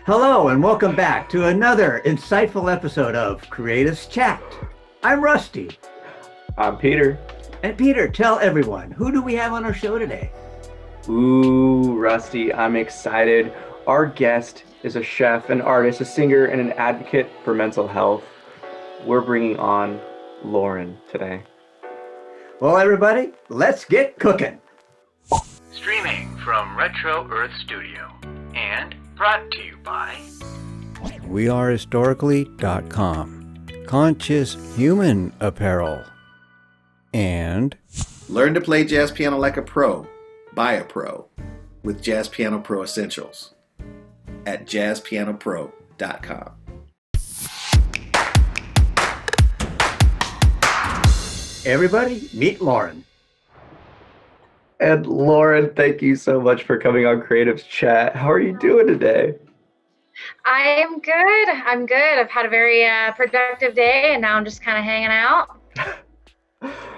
Hello, and welcome back to another insightful episode of Creatives Chat. I'm Rusty. I'm Peter. And Peter, tell everyone, who do we have on our show today? Ooh, Rusty, I'm excited. Our guest is a chef, an artist, a singer, and an advocate for mental health. We're bringing on Lauren today. Well, everybody, let's get cooking. Streaming from Retro Earth Studio and brought to you by wearehistorically.com, Conscious Human Apparel, and Learn to play jazz piano like a pro, by a pro, with Jazz Piano Pro Essentials at jazzpianopro.com. Everybody, meet Lauren. And Lauren, thank you so much for coming on Creatives Chat. How are you doing today? I'm good. I'm good. I've had a very productive day, and now I'm just kind of hanging out.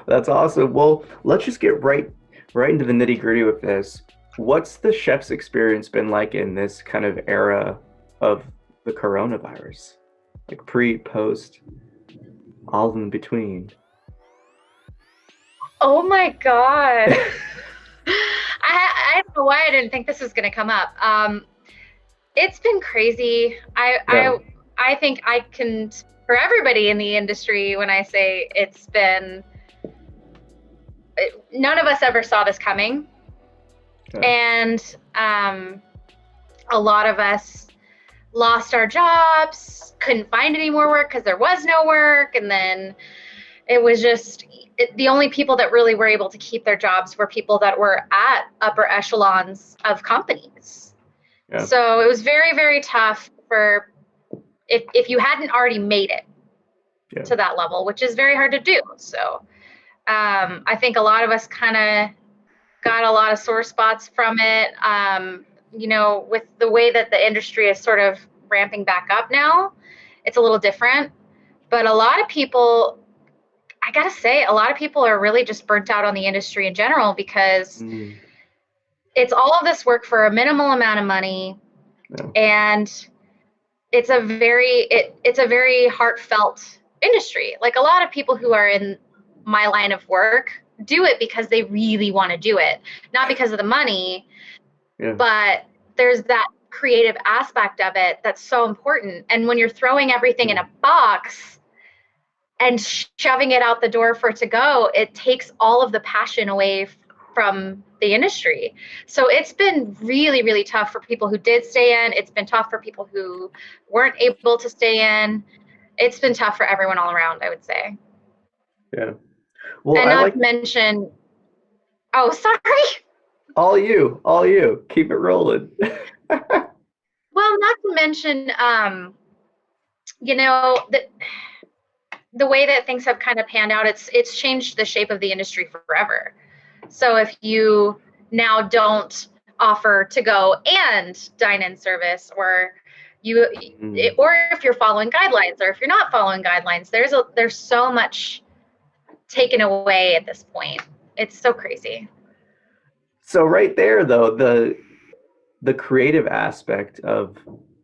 That's awesome. Well, let's just get right into the nitty-gritty with this. What's the chef's experience been like in this kind of era of the coronavirus? Like pre, post, all in between. Oh my God. I don't know why I didn't think this was going to come up. It's been crazy. I think I can, for everybody in the industry, when I say it's been, none of us ever saw this coming. Okay. And a lot of us lost our jobs, couldn't find any more work because there was no work. And then it was just, the only people that really were able to keep their jobs were people that were at upper echelons of companies. Yeah. So it was very, very tough for if you hadn't already made it to that level, which is very hard to do. So I think a lot of us kind of got a lot of sore spots from it. With the way that the industry is sort of ramping back up now, it's a little different. But a lot of people, I gotta say, a lot of people are really just burnt out on the industry in general because it's all of this work for a minimal amount of money, and it's a very heartfelt industry. Like, a lot of people who are in my line of work do it because they really want to do it, not because of the money, but there's that creative aspect of it that's so important. And when you're throwing everything in a box and shoving it out the door for it to go, it takes all of the passion away from the industry. So it's been really, really tough for people who did stay in. It's been tough for people who weren't able to stay in. It's been tough for everyone all around, I would say. Yeah. Well, and not to mention, oh, sorry. All you. Keep it rolling. Well, not to mention, the way that things have kind of panned out, it's changed the shape of the industry forever. So if you now don't offer to go and dine-in service, or if you're following guidelines, or if you're not following guidelines, there's so much taken away at this point. It's so crazy. So right there, though, the creative aspect of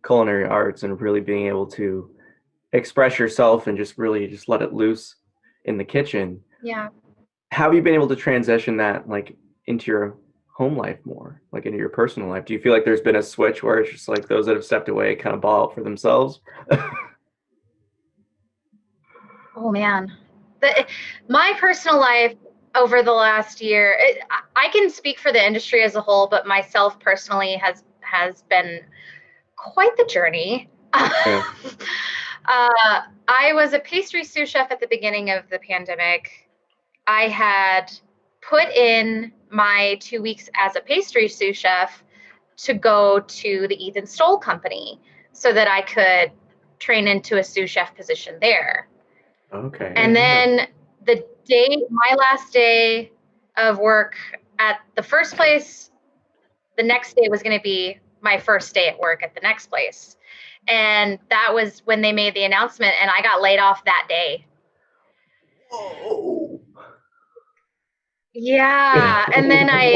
culinary arts and really being able to express yourself and just let it loose in the kitchen. Yeah. How have you been able to transition that like into your home life more, like into your personal life? Do you feel like there's been a switch where it's just like those that have stepped away kind of ball out for themselves? Oh man. My personal life over the last year, I can speak for the industry as a whole, but myself personally has been quite the journey. Yeah. I was a pastry sous chef at the beginning of the pandemic. I had put in my 2 weeks as a pastry sous chef to go to the Ethan Stoll Company so that I could train into a sous chef position there. Okay. And then my last day of work at the first place, the next day was going to be my first day at work at the next place. And that was when they made the announcement, and I got laid off that day. Whoa. Yeah. And then I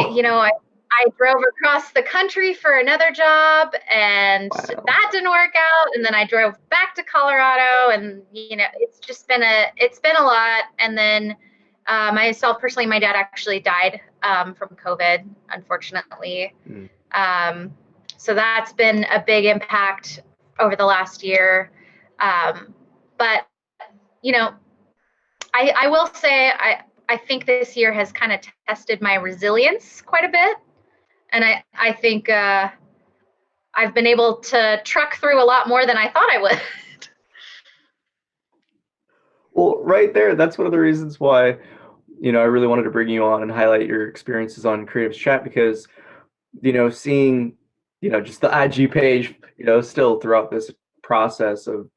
I drove across the country for another job, and Wow. that didn't work out. And then I drove back to Colorado, and it's been a lot. And then myself personally, my dad actually died from COVID, unfortunately. Mm. So that's been a big impact over the last year. But I will say I think this year has kind of tested my resilience quite a bit. And I think I've been able to truck through a lot more than I thought I would. Well, right there, that's one of the reasons why, I really wanted to bring you on and highlight your experiences on Creatives Chat because, seeing, just the IG page, still throughout this process of,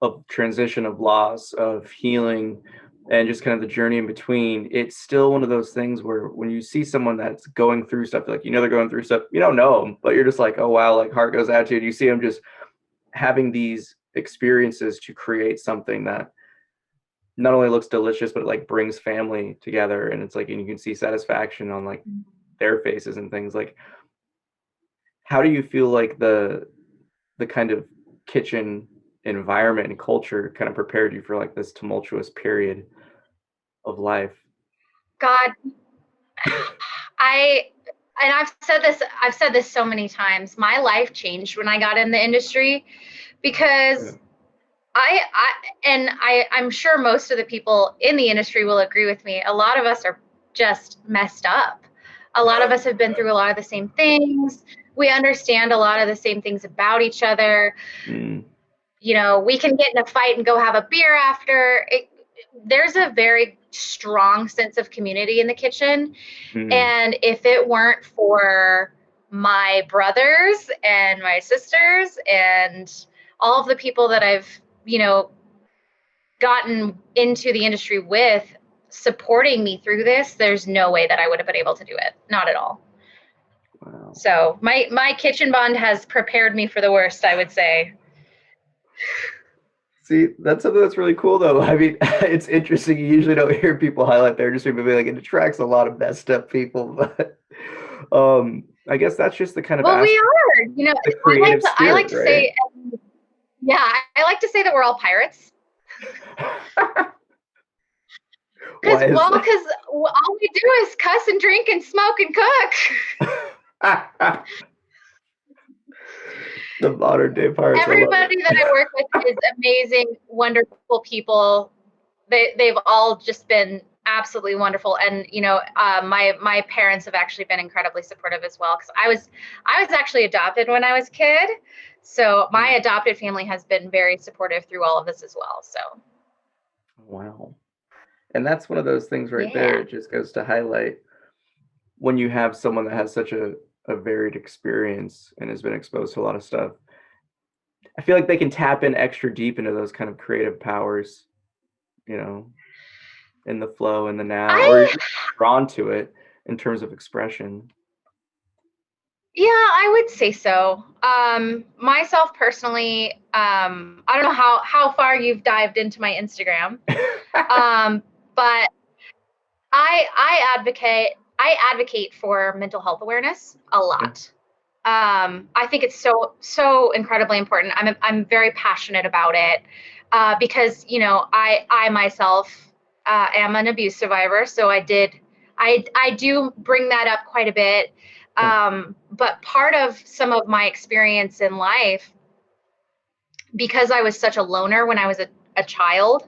of transition, of loss, of healing, and just kind of the journey in between, it's still one of those things where when you see someone that's going through stuff, like, they're going through stuff, you don't know them, but you're just like, oh, wow, like heart goes out to you. You see them just having these experiences to create something that not only looks delicious, but it like brings family together. And it's like, and you can see satisfaction on like their faces and things. Like, how do you feel like the kind of kitchen environment and culture kind of prepared you for like this tumultuous period of life? God, I've said this so many times. My life changed when I got in the industry because Yeah. I'm sure most of the people in the industry will agree with me. A lot of us are just messed up. A lot of us have been through a lot of the same things. We understand a lot of the same things about each other. Mm. We can get in a fight and go have a beer after. There's a very strong sense of community in the kitchen. Mm. And if it weren't for my brothers and my sisters and all of the people that I've, gotten into the industry with supporting me through this, there's no way that I would have been able to do it. Not at all. Wow. So my kitchen bond has prepared me for the worst, I would say. See, that's something that's really cool, though. I mean, it's interesting. You usually don't hear people highlight their industry, but like it attracts a lot of messed up people. But I guess that's just the kind of Well, we aspect, are. the creative I like spirit, to right? say, yeah, I like to say that we're all pirates. Because Why is all we do is cuss and drink and smoke and cook. that? The modern day pirates. Everybody that I work with is amazing, wonderful people. They've all just been absolutely wonderful, and my parents have actually been incredibly supportive as well. Because I was actually adopted when I was a kid, so my adopted family has been very supportive through all of this as well. So Wow. And that's one of those things right yeah. there. It just goes to highlight when you have someone that has such a varied experience and has been exposed to a lot of stuff. I feel like they can tap in extra deep into those kind of creative powers, in the flow, in the now, or you're drawn to it in terms of expression. Yeah, I would say so. Myself personally, I don't know how far you've dived into my Instagram, but I advocate for mental health awareness a lot. I think it's so incredibly important. I'm very passionate about it because I myself am an abuse survivor, so I do bring that up quite a bit. But part of some of my experience in life, because I was such a loner when I was a child,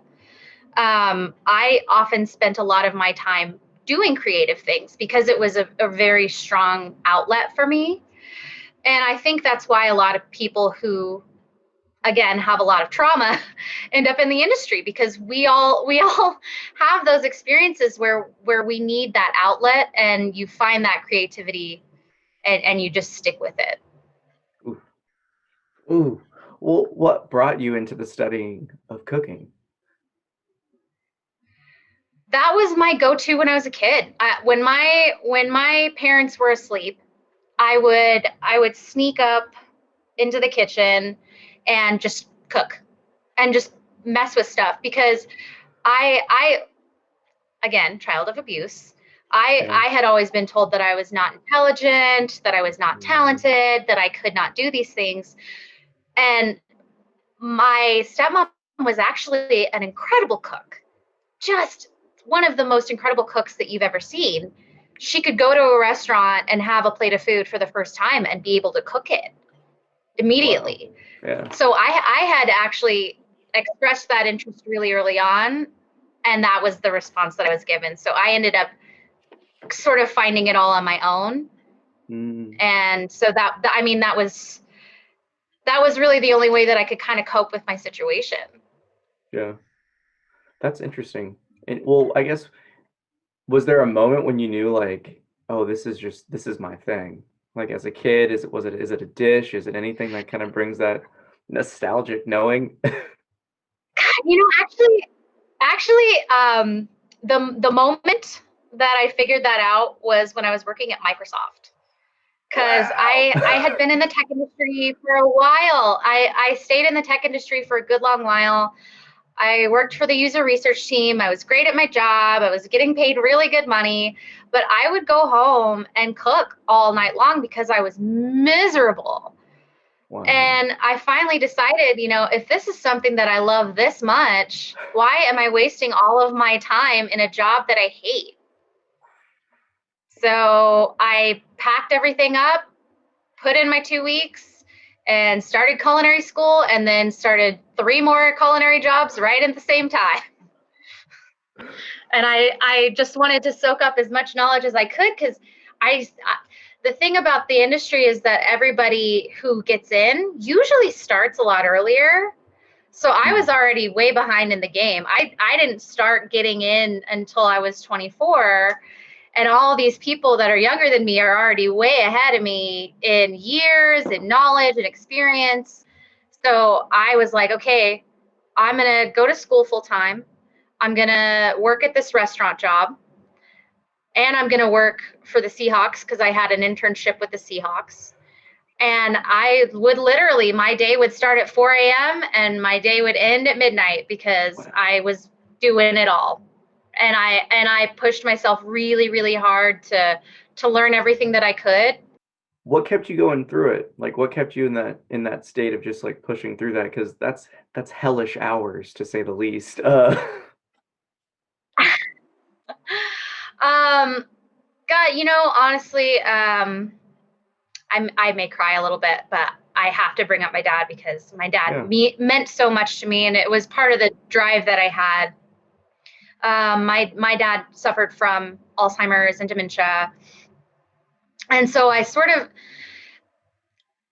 I often spent a lot of my time doing creative things because it was a very strong outlet for me. And I think that's why a lot of people who, again, have a lot of trauma end up in the industry, because we all have those experiences where we need that outlet, and you find that creativity and you just stick with it. Ooh. Ooh. Well, what brought you into the studying of cooking? That was my go-to when I was a kid. When my parents were asleep, I would sneak up into the kitchen and just cook and just mess with stuff, because I again, child of abuse, I had always been told that I was not intelligent, that I was not talented, that I could not do these things. And my stepmom was actually an incredible cook, just one of the most incredible cooks that you've ever seen. She could go to a restaurant and have a plate of food for the first time and be able to cook it immediately. Wow. Yeah. So I had actually expressed that interest really early on, and that was the response that I was given. So I ended up sort of finding it all on my own. And so that was really the only way that I could kind of cope with my situation. Yeah. That's interesting. And well, I guess, was there a moment when you knew like, oh, this is my thing? Like as a kid, is it a dish? Is it anything that kind of brings that nostalgic knowing? Actually, the moment that I figured that out was when I was working at Microsoft. Because Wow. I had been in the tech industry for a while. I stayed in the tech industry for a good long while. I worked for the user research team. I was great at my job. I was getting paid really good money, but I would go home and cook all night long because I was miserable. Wow. And I finally decided, if this is something that I love this much, why am I wasting all of my time in a job that I hate? So I packed everything up, put in my 2 weeks, and started culinary school, and then started 3 more culinary jobs right at the same time. And I just wanted to soak up as much knowledge as I could, because the thing about the industry is that everybody who gets in usually starts a lot earlier. So I was already way behind in the game. I didn't start getting in until I was 24. And all these people that are younger than me are already way ahead of me in years and knowledge and experience. So I was like, okay, I'm going to go to school full time. I'm going to work at this restaurant job. And I'm going to work for the Seahawks because I had an internship with the Seahawks. And I would literally, my day would start at 4 a.m. and my day would end at midnight because I was doing it all. And I pushed myself really, really hard to learn everything that I could. What kept you going through it? Like what kept you in that state of just like pushing through that? Because that's hellish hours to say the least. God, honestly, I may cry a little bit, but I have to bring up my dad because my dad meant so much to me, and it was part of the drive that I had. My dad suffered from Alzheimer's and dementia, and so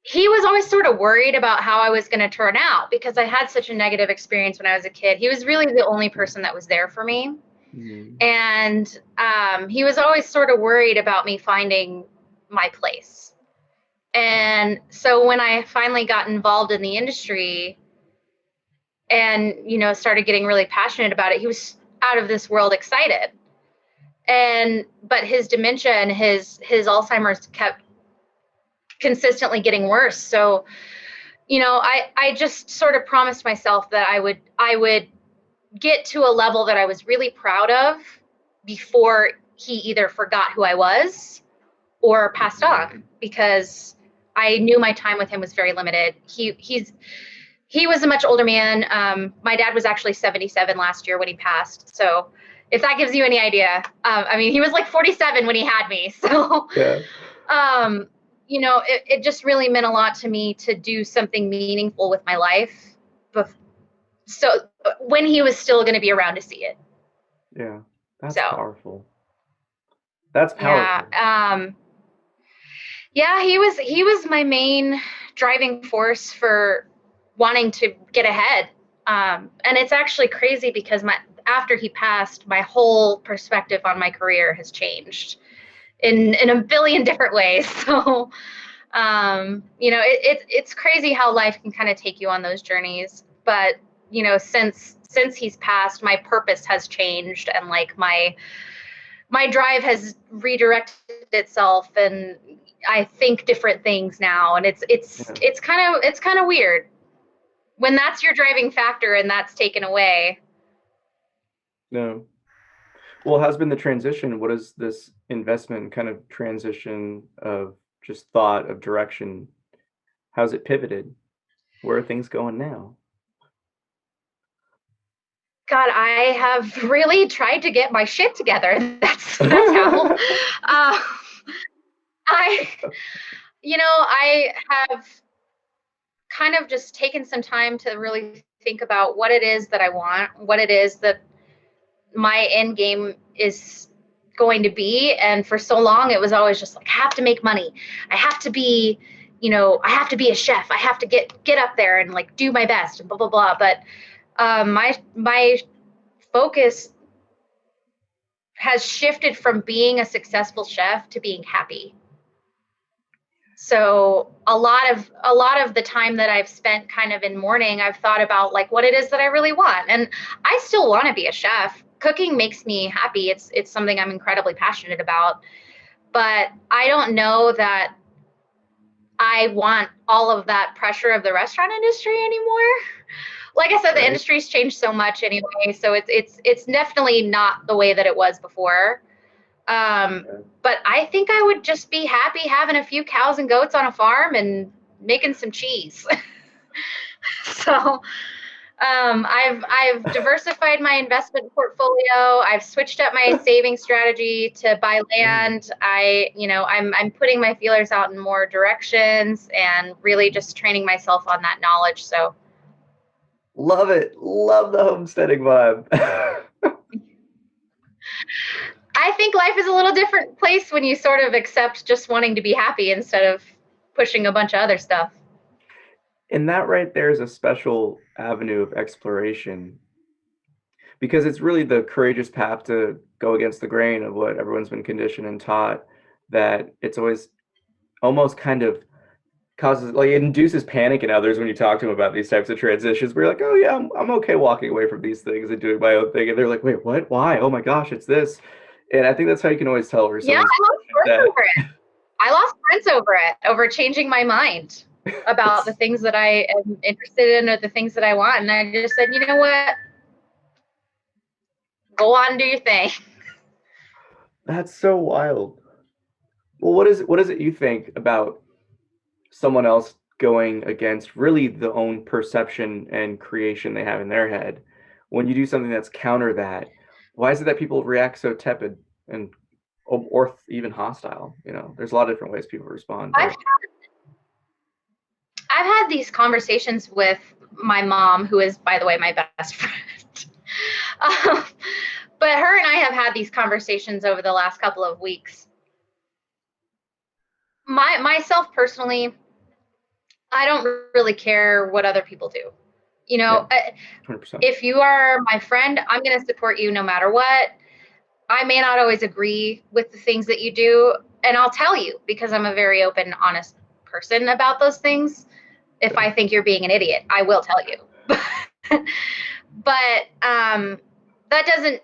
he was always sort of worried about how I was going to turn out because I had such a negative experience when I was a kid. He was really the only person that was there for me. And he was always sort of worried about me finding my place. And so when I finally got involved in the industry and, started getting really passionate about it, he was out of this world excited. But his dementia and his Alzheimer's kept consistently getting worse. So, I just sort of promised myself that I would get to a level that I was really proud of before he either forgot who I was or passed on, because I knew my time with him was very limited. He was a much older man. My dad was actually 77 last year when he passed. So if that gives you any idea, he was like 47 when he had me. So, it just really meant a lot to me to do something meaningful with my life. So when he was still going to be around to see it. Yeah, that's powerful. That's powerful. Yeah, he was my main driving force for wanting to get ahead. And it's actually crazy because after he passed, my whole perspective on my career has changed in a billion different ways. So, it's crazy how life can kind of take you on those journeys. But, since he's passed, my purpose has changed, and like my drive has redirected itself, and I think different things now. And it's kind of weird when that's your driving factor and that's taken away. No. Well, how's been the transition? What is this investment kind of transition of just thought of direction? How's it pivoted? Where are things going now? God, I have really tried to get my shit together. That's how. Uh, I, I have kind of just taken some time to really think about what it is that I want, what it is that my end game is going to be. And for so long, it was always just like, I have to make money. I have to be, I have to be a chef. I have to get up there and like do my best and blah, blah, blah. But my focus has shifted from being a successful chef to being happy. So a lot of the time that I've spent kind of in mourning, I've thought about like what it is that I really want. And I still want to be a chef. Cooking makes me happy. It's something I'm incredibly passionate about. But I don't know that I want all of that pressure of the restaurant industry anymore. Like I said, the industry's changed so much anyway, so it's definitely not the way that it was before. But I think I would just be happy having a few cows and goats on a farm and making some cheese. So I've diversified my investment portfolio. I've switched up my saving strategy to buy land. I'm putting my feelers out in more directions and really just training myself on that knowledge. So. Love it. Love the homesteading vibe. I think life is a little different place when you sort of accept just wanting to be happy instead of pushing a bunch of other stuff. And that right there is a special avenue of exploration because it's really the courageous path to go against the grain of what everyone's been conditioned and taught, that it's always almost kind of causes, like, it induces panic in others when you talk to them about these types of transitions. We're like, oh yeah, I'm okay walking away from these things and doing my own thing. And they're like, wait, what? Why? Oh my gosh, it's this. And I think that's how you can always tell where Yeah, I lost friends over it, over changing my mind about the things that I am interested in or the things that I want. And I just said, you know what? Go on and do your thing. That's so wild. Well, what is it you think about someone else going against really the own perception and creation they have in their head? When you do something that's counter that, why is it that people react so tepid and or even hostile? There's a lot of different ways people respond. I've had these conversations with my mom, who is, by the way, my best friend. But her and I have had these conversations over the last couple of weeks. Myself personally, I don't really care what other people do. 100%. If you are my friend, I'm going to support you no matter what. I may not always agree with the things that you do, and I'll tell you because I'm a very open, honest person about those things. If I think you're being an idiot, I will tell you. But that doesn't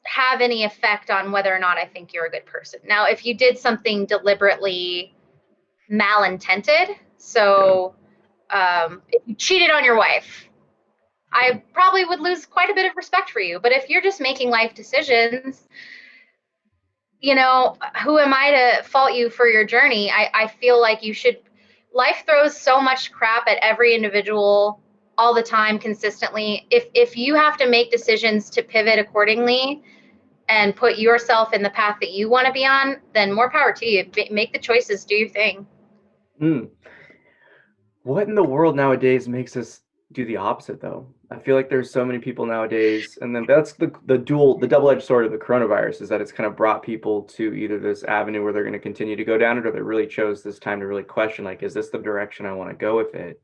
have any effect on whether or not I think you're a good person. Now, if you did something deliberately malintended, so if you cheated on your wife, I probably would lose quite a bit of respect for you. But if you're just making life decisions, who am I to fault you for your journey? I feel like you should. Life throws so much crap at every individual all the time, consistently. If you have to make decisions to pivot accordingly and put yourself in the path that you want to be on, then more power to you. Make the choices, do your thing. What in the world nowadays makes us do the opposite, though? I feel like there's so many people nowadays, and then that's the double-edged sword of the coronavirus, is that it's kind of brought people to either this avenue where they're going to continue to go down it, or they really chose this time to really question, like, is this the direction I want to go with it?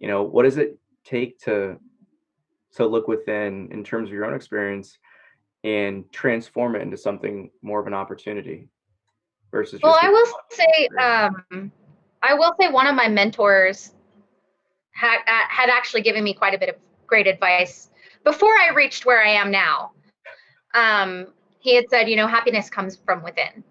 What does it take to look within in terms of your own experience and transform it into something more of an opportunity versus well, I will say one of my mentors had actually given me quite a bit of great advice before I reached where I am now. He had said, happiness comes from within.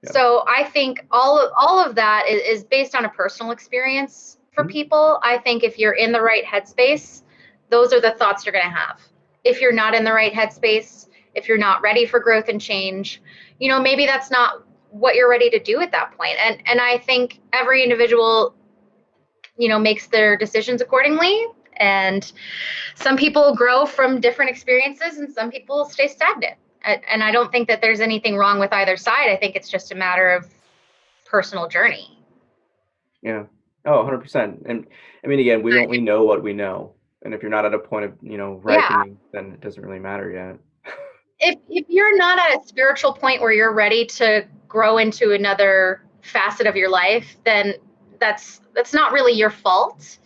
Yeah. So I think all of that is based on a personal experience for people. I think if you're in the right headspace, those are the thoughts you're going to have. If you're not in the right headspace, if you're not ready for growth and change, maybe that's not what you're ready to do at that point. And I think every individual, makes their decisions accordingly. And some people grow from different experiences and some people stay stagnant. And I don't think that there's anything wrong with either side. I think it's just a matter of personal journey. Yeah. Oh, 100%. And I mean, again, we only know what we know. And if you're not at a point of, ripening, then it doesn't really matter yet. If you're not at a spiritual point where you're ready to grow into another facet of your life, then that's not really your fault.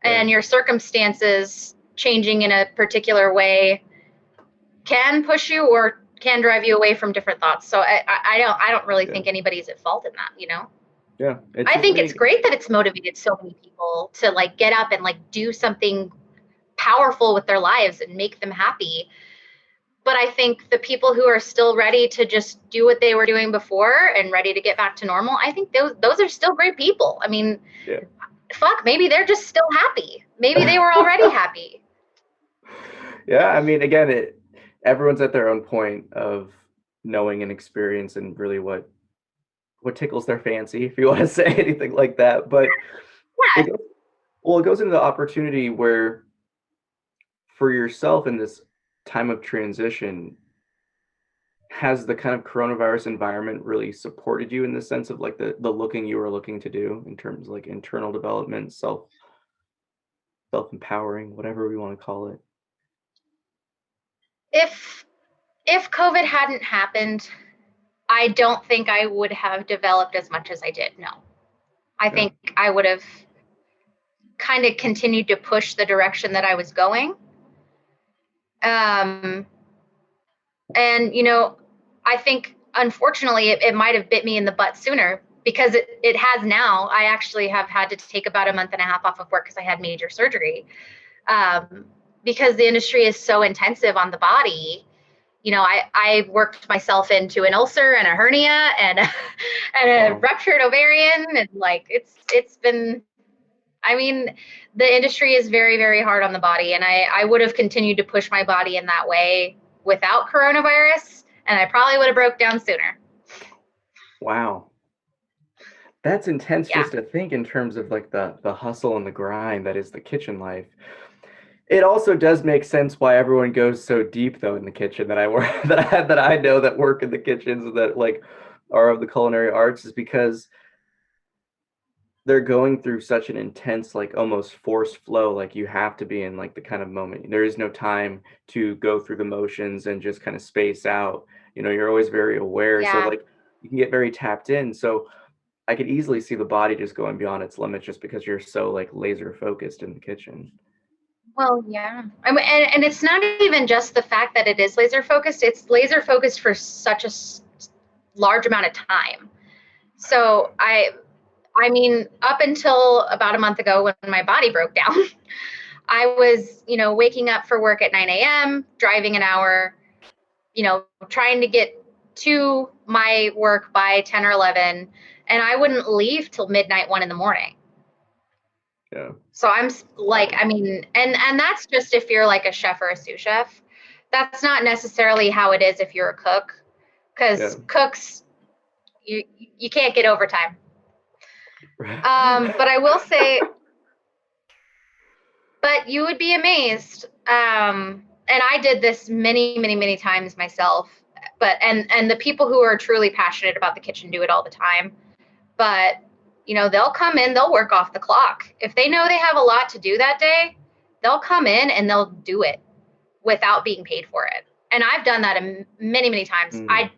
And your circumstances changing in a particular way can push you or can drive you away from different thoughts. So I don't really think anybody's at fault in that, Yeah. I think it's great that it's motivated so many people to like get up and like do something powerful with their lives and make them happy. But I think the people who are still ready to just do what they were doing before and ready to get back to normal, I think those are still great people. I mean, fuck, maybe they're just still happy. Maybe they were already happy. Yeah, I mean, again, everyone's at their own point of knowing and experience and really what tickles their fancy, if you want to say anything like that. But it goes into the opportunity where for yourself in this time of transition, has the kind of coronavirus environment really supported you in the sense of like the looking you were looking to do in terms of like internal development, self-empowering, whatever we want to call it? If COVID hadn't happened, I don't think I would have developed as much as I did. No. I think I would have kind of continued to push the direction that I was going. And, I think, unfortunately, it might have bit me in the butt sooner because it has now. I actually have had to take about a month and a half off of work because I had major surgery. Because the industry is so intensive on the body. I worked myself into an ulcer and a hernia and a ruptured ovarian. And like, it's been, I mean, the industry is very, very hard on the body. And I would have continued to push my body in that way without coronavirus. And I probably would have broke down sooner. Wow. That's intense just to think in terms of like the hustle and the grind that is the kitchen life. It also does make sense why everyone goes so deep though in the kitchen that I work that I know that work in the kitchens that like are of the culinary arts, is because they're going through such an intense, like almost forced flow. Like you have to be in like the kind of moment. There is no time to go through the motions and just kind of space out. You're always very aware. So like you can get very tapped in. So I could easily see the body just going beyond its limits just because you're so like laser focused in the kitchen. Well, yeah. I mean, and it's not even just the fact that it is laser focused. It's laser focused for such a large amount of time. So I mean, up until about a month ago when my body broke down, I was, waking up for work at 9 a.m., driving an hour, trying to get to my work by 10 or 11, and I wouldn't leave till midnight, 1 a.m. Yeah. So I'm like, I mean, and that's just if you're like a chef or a sous chef. That's not necessarily how it is if you're a cook, because cooks, you can't get overtime. But I will say, but you would be amazed. And I did this many, many, many times myself. But and the people who are truly passionate about the kitchen do it all the time. But they'll come in, they'll work off the clock. If they know they have a lot to do that day, they'll come in and they'll do it without being paid for it. And I've done that many, many times. I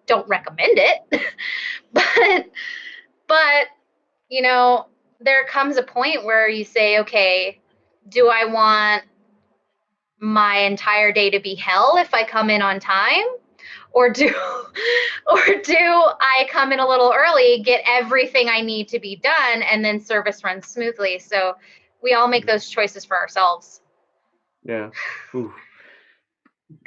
don't recommend it, but there comes a point where you say, okay, do I want my entire day to be hell if I come in on time? Or do I come in a little early, get everything I need to be done, and then service runs smoothly? So we all make those choices for ourselves. Yeah. Ooh.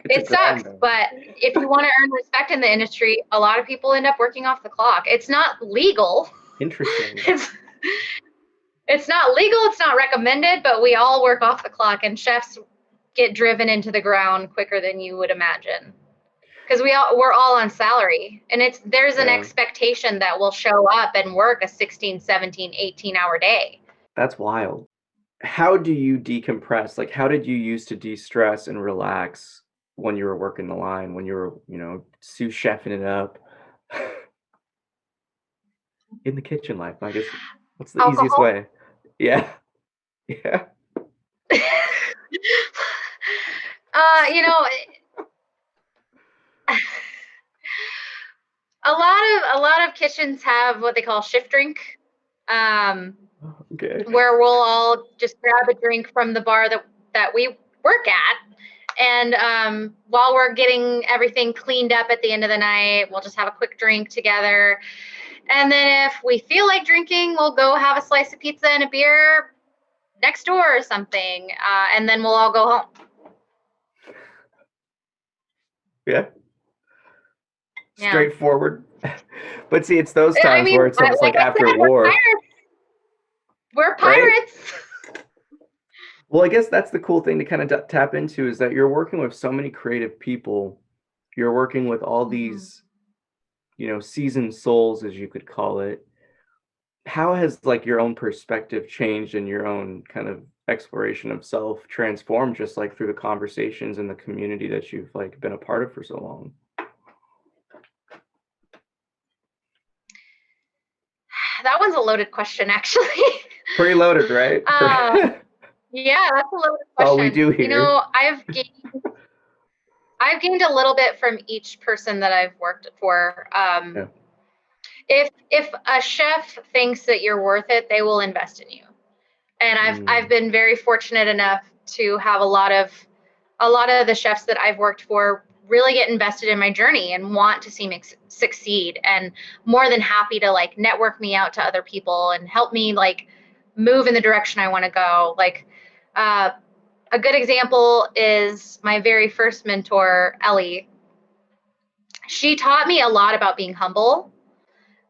It sucks, but if you want to earn respect in the industry, a lot of people end up working off the clock. It's not legal. Interesting. It's not legal. It's not recommended, but we all work off the clock, and chefs get driven into the ground quicker than you would imagine. Because we're all on salary, and there's an expectation that we'll show up and work a 16, 17, 18-hour day. That's wild. How do you decompress? Like, how did you used to de-stress and relax when you were working the line, when you were, sous chefing it up in the kitchen life? I guess what's the easiest Alcohol? way? Yeah. Yeah. You know, a lot of kitchens have what they call shift drink, Okay. where we'll all just grab a drink from the bar that we work at, and while we're getting everything cleaned up at the end of the night, we'll just have a quick drink together. And then if we feel like drinking, we'll go have a slice of pizza and a beer next door or something, and then we'll all go home. Yeah. Straightforward. But see, it's those times where it's almost like after war. We're pirates. Right? Well, I guess that's the cool thing to kind of tap into, is that you're working with so many creative people. You're working with all these, seasoned souls, as you could call it. How has like your own perspective changed and your own kind of exploration of self transformed, just like through the conversations and the community that you've like been a part of for so long? That one's a loaded question, actually. Pretty loaded, right? Yeah, that's a loaded question. All we do here. I've gained a little bit from each person that I've worked for. If a chef thinks that you're worth it, they will invest in you. And I've been very fortunate enough to have a lot of the chefs that I've worked for really get invested in my journey and want to see me succeed, and more than happy to like network me out to other people and help me like move in the direction I want to go. Like a good example is my very first mentor, Ellie. She taught me a lot about being humble.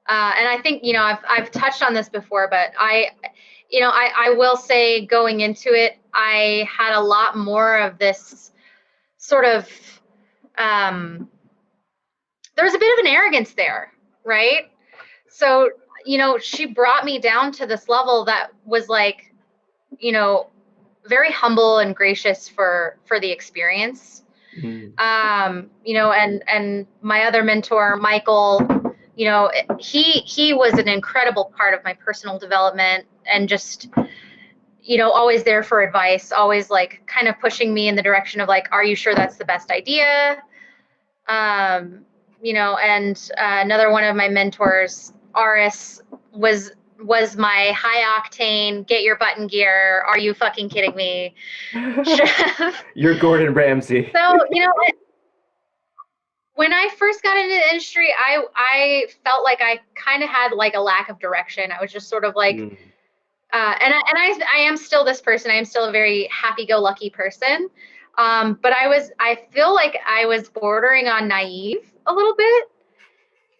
And I think, I've touched on this before, but I will say going into it, I had a lot more of this sort of, there was a bit of an arrogance there, right? So, she brought me down to this level that was like, very humble and gracious for the experience. And my other mentor, Michael, he was an incredible part of my personal development, and just, always there for advice, always like kind of pushing me in the direction of like, are you sure that's the best idea? And another one of my mentors, Aris, was my high octane, get your butt in gear, are you fucking kidding me? You're Gordon Ramsay. So, when I first got into the industry, I felt like I kind of had like a lack of direction. I was just sort of like, and I am still this person. I am still a very happy-go-lucky person. But I feel like I was bordering on naive a little bit.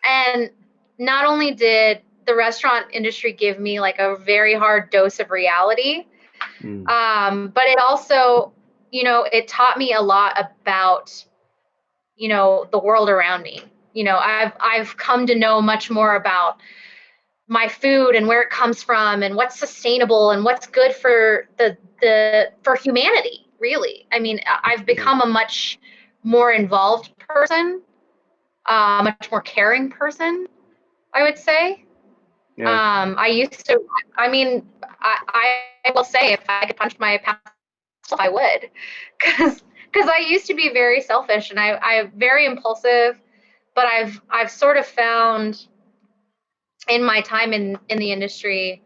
And not only did the restaurant industry give me like a very hard dose of reality, but it also, it taught me a lot about, the world around me. I've come to know much more about my food and where it comes from and what's sustainable and what's good for for humanity, really. I mean, I've become a much more involved person, a much more caring person, I would say. Yeah. I used to, I will say, if I could punch my past self, I would, because I used to be very selfish, and I'm very impulsive, but I've sort of found in my time in the industry,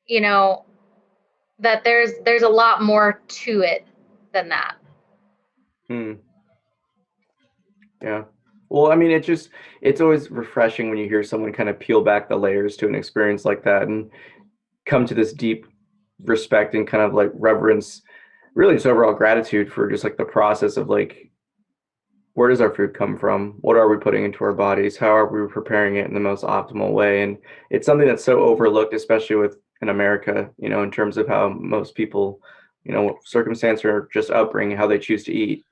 that there's a lot more to it than that. Yeah. Well, I mean, it's always refreshing when you hear someone kind of peel back the layers to an experience like that and come to this deep respect and kind of like reverence, really just overall gratitude for just like the process of like, where does our food come from? What are we putting into our bodies? How are we preparing it in the most optimal way? And it's something that's so overlooked, especially in America, in terms of how most people circumstance or just upbringing, how they choose to eat.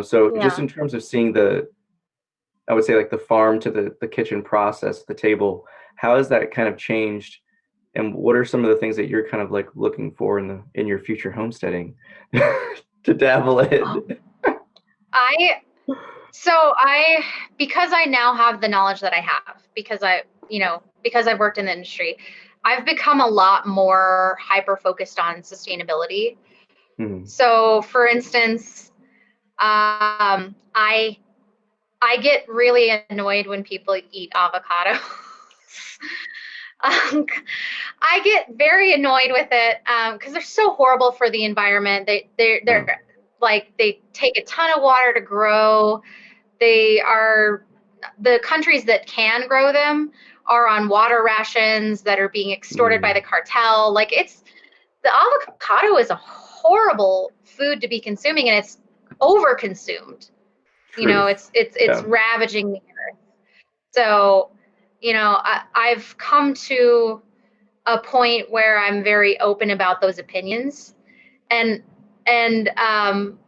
So just Yeah. in terms of seeing I would say like the farm to the kitchen process, the table, how has that kind of changed? And what are some of the things that you're kind of like looking for in your future homesteading to dabble in? I because I now have the knowledge that I have, because I've worked in the industry, I've become a lot more hyper focused on sustainability. Mhm. So for instance, I get really annoyed when people eat avocados. um, I get very annoyed with it because they're so horrible for the environment. They're Yeah. like, they take a ton of water to grow. They are The countries that can grow them are on water rations that are being extorted by Mm. the cartel. Like, the avocado is a horrible food to be consuming, and it's overconsumed. Truth. It's Yeah. ravaging the earth. So, I've come to a point where I'm very open about those opinions, and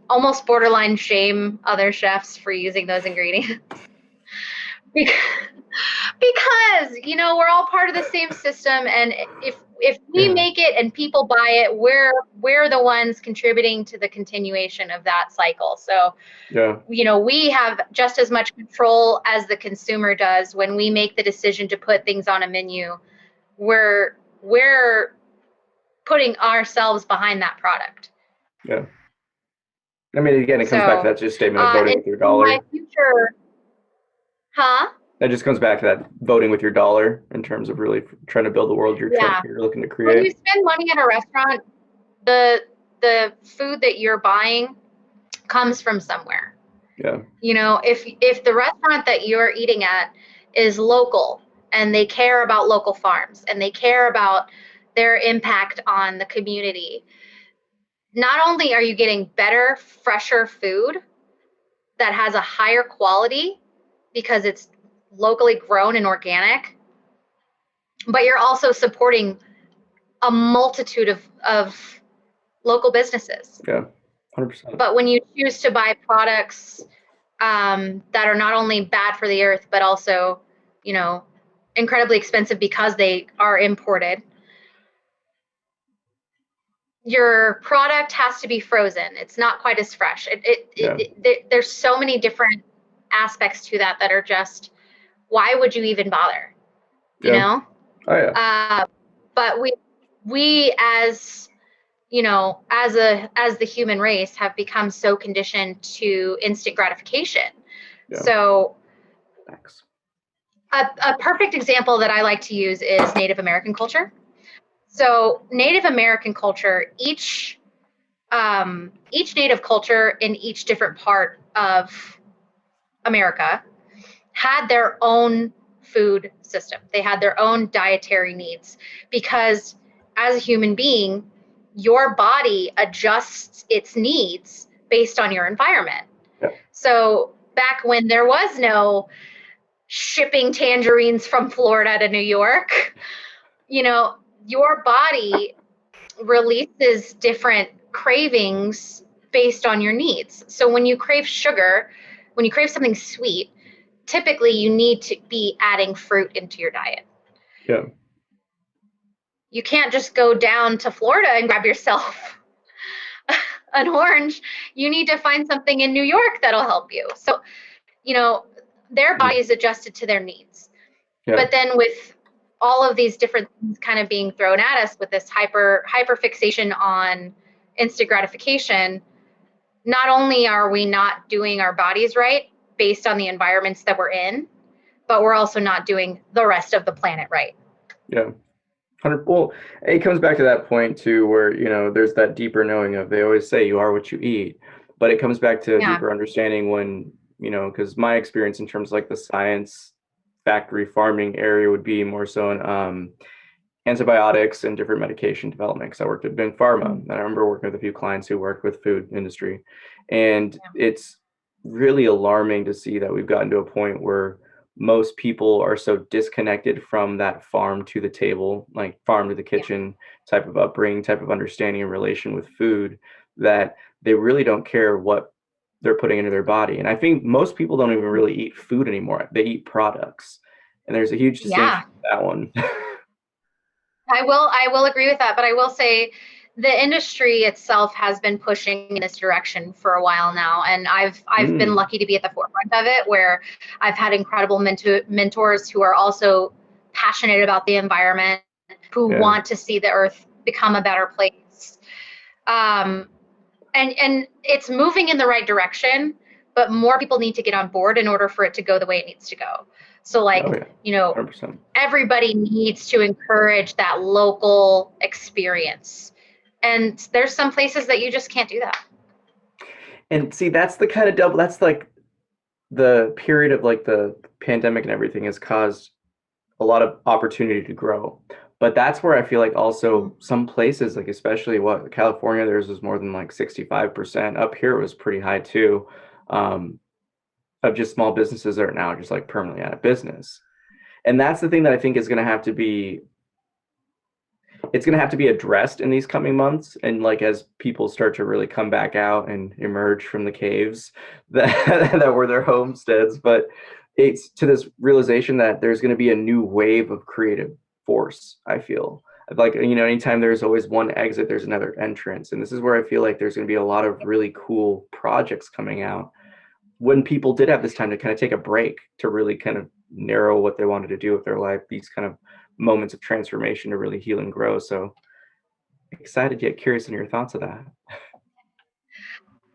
almost borderline shame other chefs for using those ingredients. because we're all part of the same system, and if we Yeah. make it and people buy it, we're the ones contributing to the continuation of that cycle. So Yeah. we have just as much control as the consumer does. When we make the decision to put things on a menu, we're putting ourselves behind that product. Yeah. I mean, again, it comes back to So that just statement of voting in with your my dollar. future, huh? That just comes back to that voting with your dollar in terms of really trying to build the world Yeah. you're looking to When you create. spend money at a restaurant, the food that you're buying comes from somewhere. Yeah. If the restaurant that you're eating at is local, and they care about local farms, and they care about their impact on the community, not only are you getting better, fresher food that has a higher quality because it's locally grown and organic, but you're also supporting a multitude of local businesses. Yeah. 100%. But when you choose to buy products that are not only bad for the earth, but also, incredibly expensive because they are imported, your product has to be frozen. It's not quite as fresh. Yeah. There's so many different aspects to that are just, why would you even bother? You Yeah. know? Oh yeah. But we as as the human race have become so conditioned to instant gratification. Yeah. So Thanks. a perfect example that I like to use is Native American culture. So Native American culture, each Native culture in each different part of America had their own food system. They had their own dietary needs, because as a human being, your body adjusts its needs based on your environment. Yeah. So back when there was no shipping tangerines from Florida to New York, your body releases different cravings based on your needs. So when you crave sugar, when you crave something sweet, typically you need to be adding fruit into your diet. Yeah. You can't just go down to Florida and grab yourself an orange. You need to find something in New York that'll help you. So, their body is adjusted to their needs. Yeah. But then with all of these different things kind of being thrown at us with this hyper fixation on instant gratification, not only are we not doing our bodies right based on the environments that we're in, but we're also not doing the rest of the planet right. Yeah. Well, it comes back to that point too, where there's that deeper knowing of, they always say you are what you eat, but it comes back to a Yeah. deeper understanding when because my experience in terms of like the science factory farming area would be more so in antibiotics and different medication development, because I worked at Big Pharma, and I remember working with a few clients who worked with food industry, and it's really alarming to see that we've gotten to a point where most people are so disconnected from that farm to the table, like farm to the Yeah. kitchen type of upbringing, type of understanding and relation with food, that they really don't care what they're putting into their body. And I think most people don't even really eat food anymore. They eat products. And there's a huge Yeah. distinction with that one. I will agree with that, but I will say the industry itself has been pushing in this direction for a while now, and I've been Mm, lucky to be at the forefront of it, where I've had incredible mentors who are also passionate about the environment, who yeah. want to see the earth become a better place. Um, and it's moving in the right direction, but more people need to get on board in order for it to go the way it needs to go. So Oh like, yeah. you know, 100%. everybody needs to encourage that local experience. And there's some places that you just can't do that. And see, that's the kind of double, that's like the period of like the pandemic and everything has caused a lot of opportunity to grow. But that's where I feel like also some places, like especially what California, theirs was more than like 65%. Up here it was pretty high too, um, of just small businesses that are now just like permanently out of business. And that's the thing that I think is going to have to be, it's going to have to be addressed in these coming months, and like as people start to really come back out and emerge from the caves that that were their homesteads. But it's to this realization that there's going to be a new wave of creative force. I feel like, you know, anytime there's always one exit, there's another entrance, and this is where I feel like there's going to be a lot of really cool projects coming out when people did have this time to kind of take a break to really kind of narrow what they wanted to do with their life, these kind of moments of transformation to really heal and grow. So excited yet curious on your thoughts of that.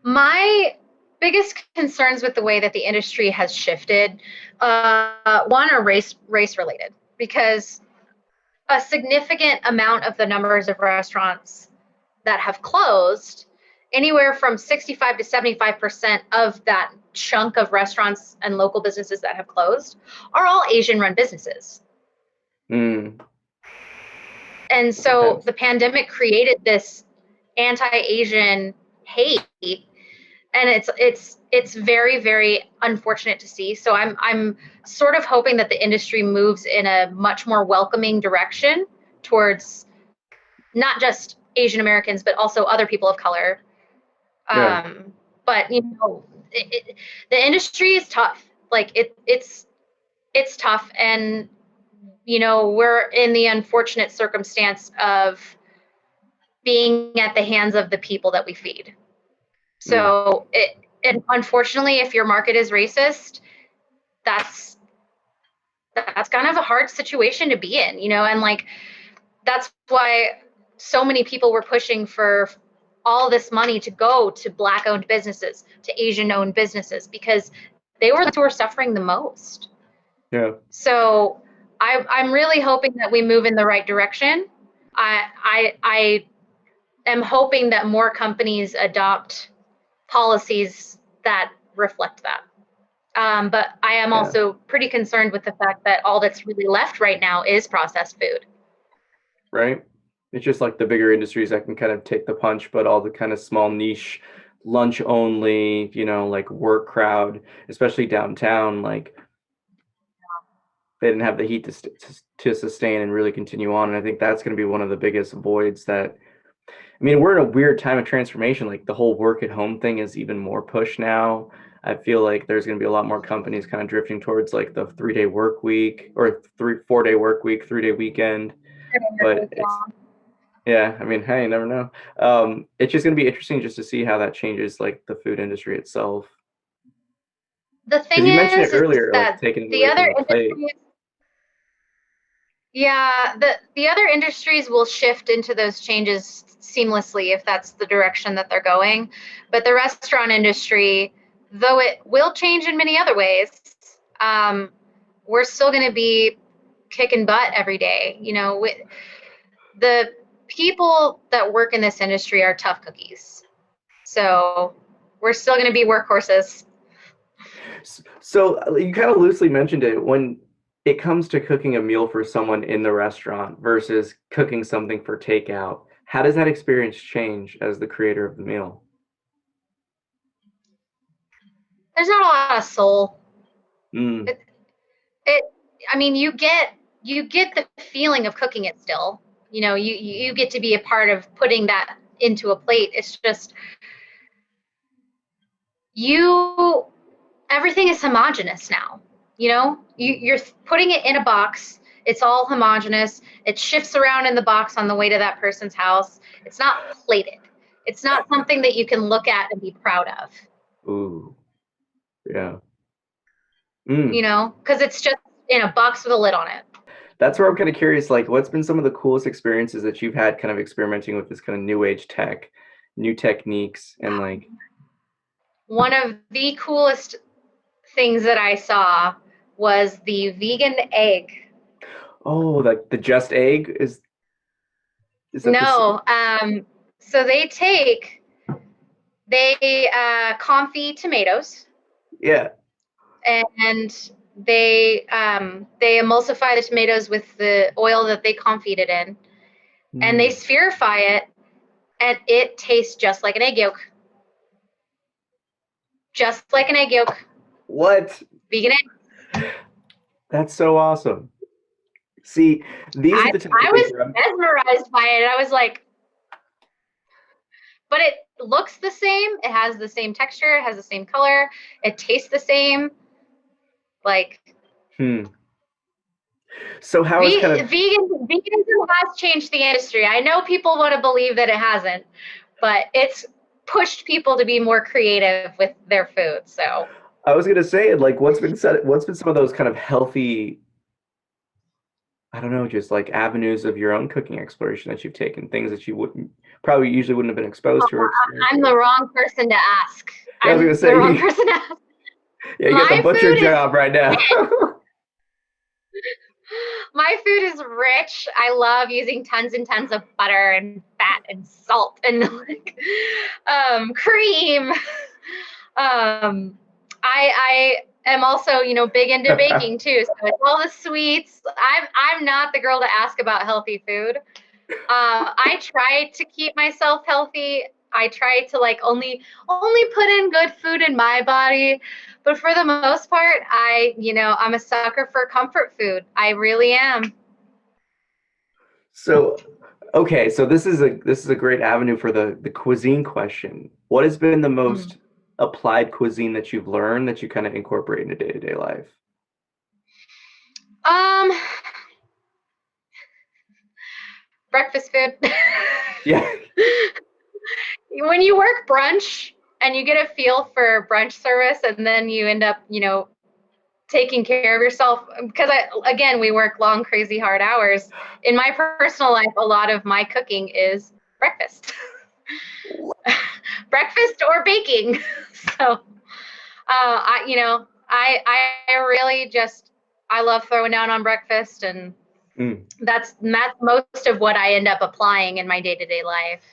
My biggest concerns with the way that the industry has shifted, one are race related, because a significant amount of the numbers of restaurants that have closed, anywhere from 65 to 75% of that chunk of restaurants and local businesses that have closed, are all Asian run businesses. Mm, And so intense. the pandemic created this anti-Asian hate, and it's very, very unfortunate to see. So I'm sort of hoping that the industry moves in a much more welcoming direction towards not just Asian Americans, but also other people of color. Yeah, But you know, the industry is tough. Like it's tough, and you know, we're in the unfortunate circumstance of being at the hands of the people that we feed. mm, So and unfortunately, if your market is racist, that's that's kind of a hard situation to be in, you know, and like that's why so many people were pushing for all this money to go to black owned businesses, to Asian owned businesses, because they were the ones who were suffering the most. yeah, So I'm really hoping that we move in the right direction. I am hoping that more companies adopt policies that reflect that. But I am yeah. also pretty concerned with the fact that all that's really left right now is processed food. Right. It's just like the bigger industries that can kind of take the punch, but all the kind of small niche lunch only, you know, like work crowd, especially downtown, like they didn't have the heat to sustain and really continue on. And I think that's going to be one of the biggest voids that, I mean, we're in a weird time of transformation. Like the whole work at home thing is even more push now. I feel like there's going to be a lot more companies kind of drifting towards like the 3-day work week or 4-day work week, 3-day weekend. But it's, yeah, I mean, hey, you never know. It's just going to be interesting just to see how that changes like the food industry itself. The Because thing you mentioned it is earlier, like that taking it the away from other the plate. industries, yeah, the other industries will shift into those changes seamlessly if that's the direction that they're going. But the restaurant industry, though it will change in many other ways, um, we're still going to be kicking butt every day. You know, the people that work in this industry are tough cookies. So we're still going to be workhorses. So you kind of loosely mentioned it when it comes to cooking a meal for someone in the restaurant versus cooking something for takeout. How does that experience change as the creator of the meal? There's not a lot of soul. Mm, It, it, I mean, you get the feeling of cooking it still. You know, you get to be a part of putting that into a plate. It's just everything is homogenous now. You know, you're putting it in a box. It's all homogenous. It shifts around in the box on the way to that person's house. It's not plated. It's not something that you can look at and be proud of. Ooh, yeah. You know, because it's just in a box with a lid on it. That's where I'm kind of curious, like, what's been some of the coolest experiences that you've had kind of experimenting with this kind of new age tech, new techniques, and like. One of the coolest things that I saw was the vegan egg. Oh, like the Just Egg is that no? So they confit tomatoes. Yeah. And they emulsify the tomatoes with the oil that they confit it in, and they spherify it, and it tastes just like an egg yolk. Just like an egg yolk. What? Vegan egg. That's so awesome. See, these are the I was mesmerized by it. I was like, but it looks the same. It has the same texture. It has the same color. It tastes the same. Like. So how is kind of veganism has changed the industry. I know people want to believe that it hasn't, but it's pushed people to be more creative with their food. So I was gonna say, like, what's been some of those kind of healthy, I don't know, just like avenues of your own cooking exploration that you've taken, things that you usually wouldn't have been exposed to. I'm the wrong person to ask. I was gonna say, the wrong person to ask. Yeah, you got the butcher job right now. My food is rich. I love using tons and tons of butter and fat and salt and like cream. I am also, you know, big into baking too. So it's all the sweets. I'm not the girl to ask about healthy food. I try to keep myself healthy. I try to like only put in good food in my body. But for the most part, I'm a sucker for comfort food. I really am. So, okay, so this is a great avenue for the cuisine question. What has been the most applied cuisine that you've learned that you kind of incorporate into day-to-day life? Breakfast food. Yeah. When you work brunch and you get a feel for brunch service, and then you end up, you know, taking care of yourself, because we work long, crazy, hard hours. In my personal life, a lot of my cooking is breakfast. Breakfast or baking. So, I really just, I love throwing down on breakfast, and that's most of what I end up applying in my day-to-day life.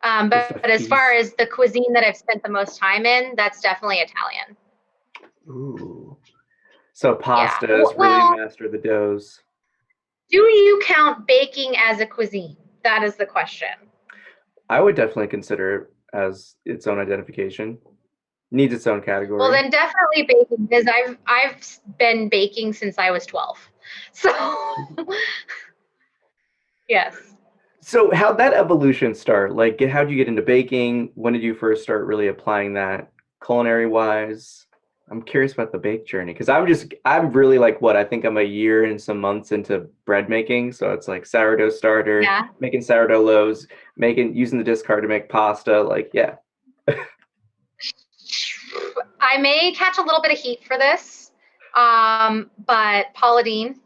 But as far as the cuisine that I've spent the most time in, that's definitely Italian. Ooh. So pastas, really master the doughs. Do you count baking as a cuisine? That is the question. I would definitely consider it as its own identification. Needs its own category. Well, then definitely baking, because I've been baking since I was 12. So yes. So how'd that evolution start? Like, how'd you get into baking? When did you first start really applying that culinary wise? I'm curious about the bake journey, because I'm really like, I think I'm a year and some months into bread making. So it's like sourdough starter, making sourdough loaves, using the discard to make pasta. Like, yeah. I may catch a little bit of heat for this, but Paula Deen.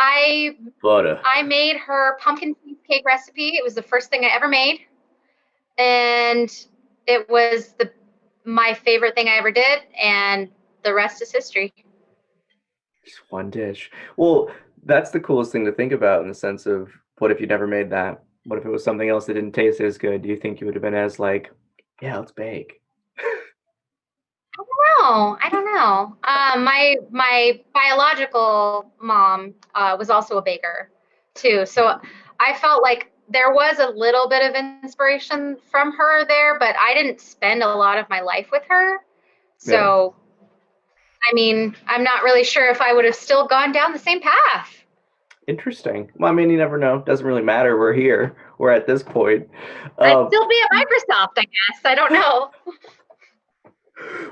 I made her pumpkin cheesecake recipe. It was the first thing I ever made, and it was my favorite thing I ever did, and the rest is history. Just one dish. Well, that's the coolest thing to think about, in the sense of, what if you never made that? What if it was something else that didn't taste as good? Do you think you would have been as like, yeah, let's bake? I don't know. My biological mom was also a baker too, so I felt like there was a little bit of inspiration from her there, but I didn't spend a lot of my life with her. So, I mean, I'm not really sure if I would have still gone down the same path. Interesting. Well, I mean, you never know. Doesn't really matter. We're here. We're at this point. I'd still be at Microsoft, I guess. I don't know.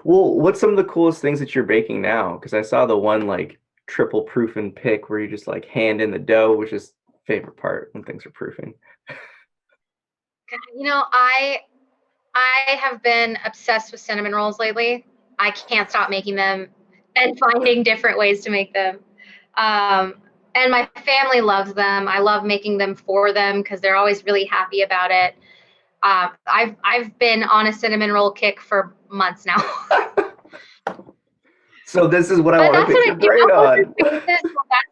Well, what's some of the coolest things that you're baking now? Because I saw the one like triple proof and pick where you just like hand in the dough, which is favorite part when things are proofing. You know, I have been obsessed with cinnamon rolls lately. I can't stop making them and finding different ways to make them. And my family loves them. I love making them for them because they're always really happy about it. I've been on a cinnamon roll kick for months now. So this is what I want to pick your brain on. That's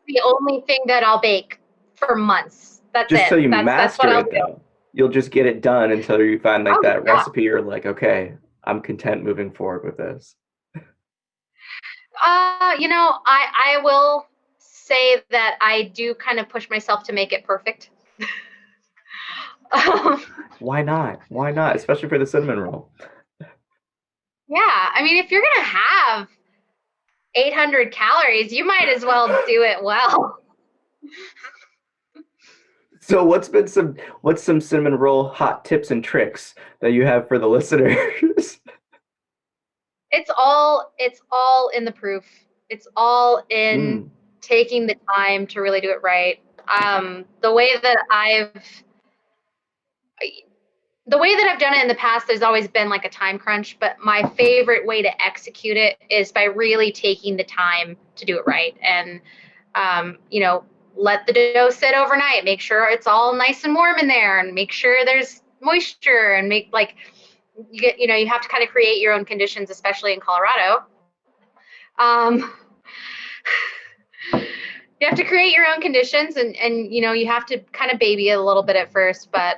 the only thing that I'll bake for months. That's just it. So you that's master it, though. You'll just get it done until you find like that recipe. You're like, okay, I'm content moving forward with this. You know, I will say that I do kind of push myself to make it perfect. Why not? Why not? Especially for the cinnamon roll. Yeah, I mean, if you're gonna have 800 calories, you might as well do it well. So what's some cinnamon roll hot tips and tricks that you have for the listeners? It's all in the proof. It's all in taking the time to really do it right. The way that I've done it in the past, there's always been like a time crunch, but my favorite way to execute it is by really taking the time to do it right. And, you know, let the dough sit overnight, make sure it's all nice and warm in there, and make sure there's moisture, and make like, you have to kind of create your own conditions, especially in Colorado. You have to create your own conditions, and you have to kind of baby it a little bit at first, but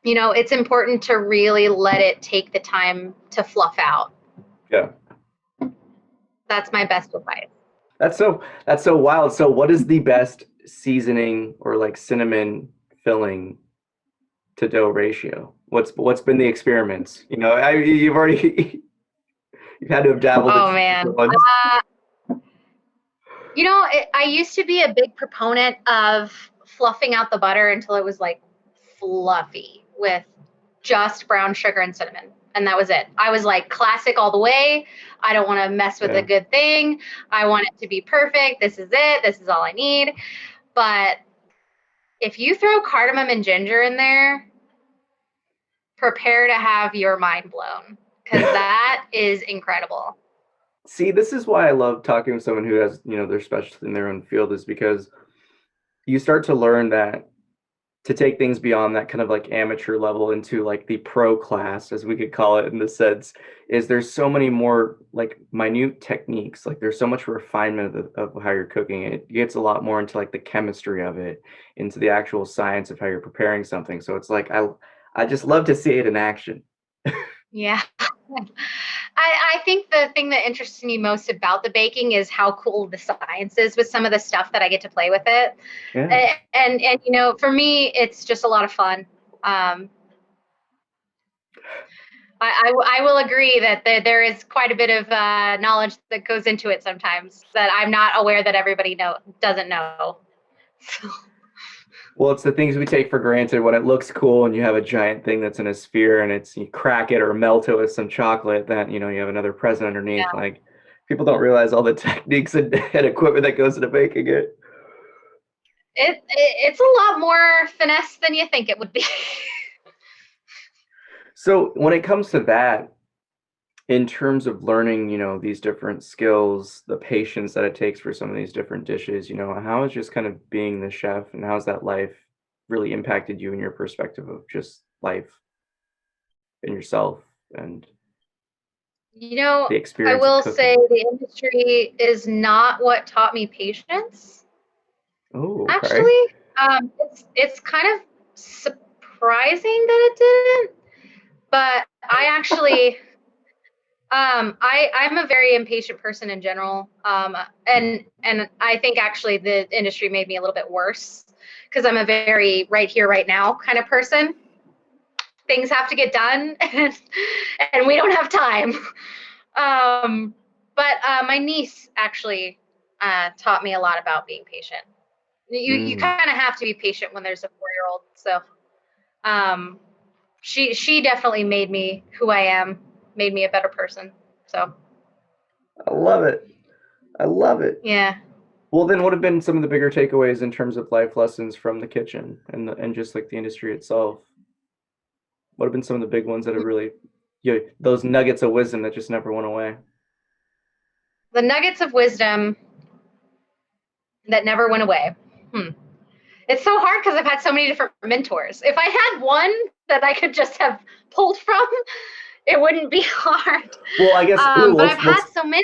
it's important to really let it take the time to fluff out. Yeah. That's my best advice. That's so wild. So what is the best seasoning or like cinnamon filling to dough ratio? What's been the experiments? You've already you've had to have dabbled. Oh man. I used to be a big proponent of fluffing out the butter until it was like fluffy with just brown sugar and cinnamon. And that was it. I was like classic all the way. I don't want to mess with a good thing. I want it to be perfect. This is it. This is all I need. But if you throw cardamom and ginger in there, prepare to have your mind blown, because that is incredible. See, this is why I love talking with someone who has, their specialty in their own field, is because you start to learn that to take things beyond that kind of like amateur level into like the pro class, as we could call it in the sense, is there's so many more like minute techniques. Like there's so much refinement of how you're cooking. It gets a lot more into like the chemistry of it, into the actual science of how you're preparing something. So it's like, I just love to see it in action. Yeah. I think the thing that interests me most about the baking is how cool the science is with some of the stuff that I get to play with it. Yeah. And for me, it's just a lot of fun. I will agree that there is quite a bit of knowledge that goes into it sometimes that I'm not aware that everybody doesn't know. Well, it's the things we take for granted when it looks cool and you have a giant thing that's in a sphere and you crack it or melt it with some chocolate, that, you have another present underneath. Yeah. Like people don't realize all the techniques and equipment that goes into baking it. It's a lot more finesse than you think it would be. So when it comes to that, in terms of learning, these different skills, the patience that it takes for some of these different dishes, how is just kind of being the chef, and how's that life really impacted you in your perspective of just life and yourself and the experience? I will say the industry is not what taught me patience. Oh, okay. Actually, it's kind of surprising that it didn't, but I actually. I'm a very impatient person in general, and I think actually the industry made me a little bit worse because I'm a very right here, right now kind of person. Things have to get done, and we don't have time. But my niece actually taught me a lot about being patient. You kind of have to be patient when there's a 4-year-old. So she definitely made me who I am, made me a better person. So I love it. I love it. yeah. Well, then what have been some of the bigger takeaways in terms of life lessons from the kitchen and just like the industry itself? What have been some of the big ones that have really, those nuggets of wisdom that just never went away? The nuggets of wisdom that never went away. It's so hard because I've had so many different mentors. If I had one that I could just have pulled from, it wouldn't be hard. Well, I guess, but I've had so many.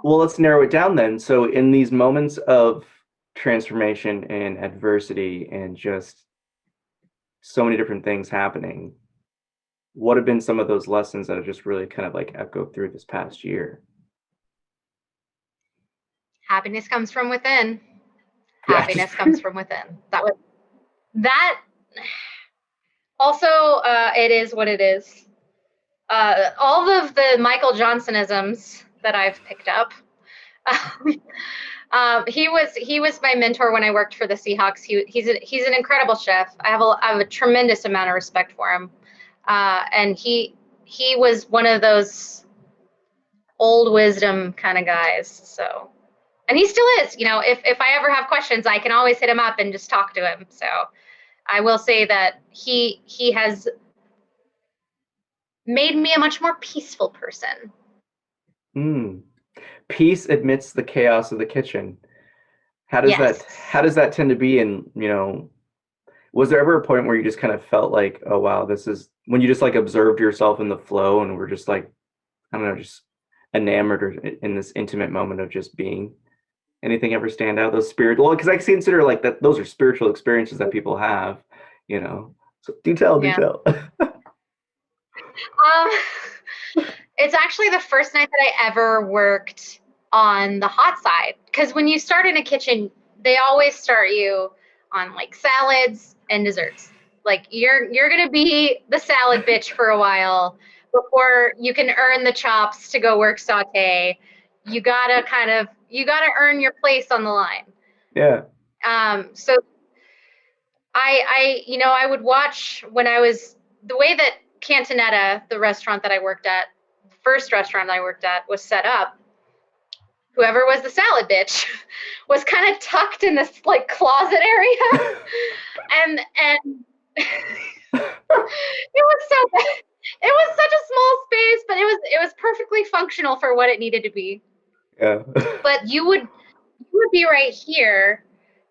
Well, let's narrow it down then. So in these moments of transformation and adversity and just so many different things happening, what have been some of those lessons that have just really kind of like echoed through this past year? Happiness comes from within. Yeah, Happiness comes from within. That also, it is what it is. All of the Michael Johnsonisms that I've picked up. He was my mentor when I worked for the Seahawks. He's an incredible chef. I have a tremendous amount of respect for him. And he was one of those old wisdom kind of guys. So, and he still is. If I ever have questions, I can always hit him up and just talk to him. So, I will say that he has made me a much more peaceful person. Peace amidst the chaos of the kitchen. How does that tend to be in, was there ever a point where you just kind of felt like, oh wow, this is when you just like observed yourself in the flow and were just like, I don't know, just enamored or in this intimate moment of just being? Anything ever stand out? Those spiritual, because I consider like that those are spiritual experiences that people have, So do tell. It's actually the first night that I ever worked on the hot side. Because when you start in a kitchen, they always start you on like salads and desserts. Like you're gonna be the salad bitch for a while before you can earn the chops to go work saute. You gotta earn your place on the line. Yeah. So I would watch when I was the way that Cantonetta, the restaurant that I worked at, the first restaurant I worked at, was set up. Whoever was the salad bitch was kind of tucked in this like closet area, and it was so bad. It was such a small space, but it was perfectly functional for what it needed to be. Yeah. But you would be right here,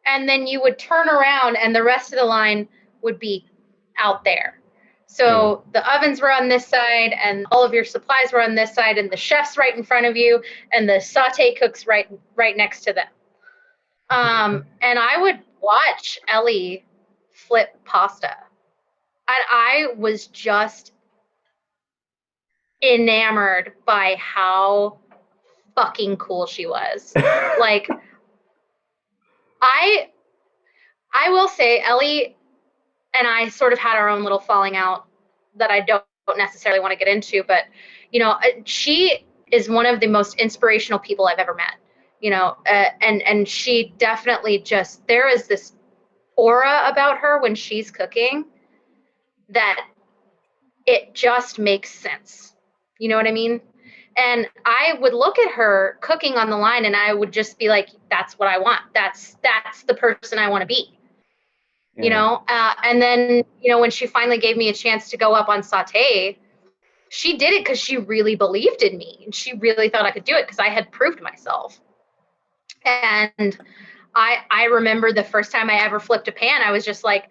and then you would turn around, and the rest of the line would be out there. So the ovens were on this side, and all of your supplies were on this side, and the chef's right in front of you, and the saute cook's right next to them. And I would watch Ellie flip pasta, and I was just enamored by how fucking cool she was. Like, I will say Ellie and I sort of had our own little falling out that I don't necessarily want to get into, but she is one of the most inspirational people I've ever met. And she definitely just, there is this aura about her when she's cooking that it just makes sense. You know what I mean? And I would look at her cooking on the line and I would just be like, that's what I want. That's the person I want to be. Yeah. And then, when she finally gave me a chance to go up on saute, she did it because she really believed in me and she really thought I could do it because I had proved myself. And I remember the first time I ever flipped a pan, I was just like,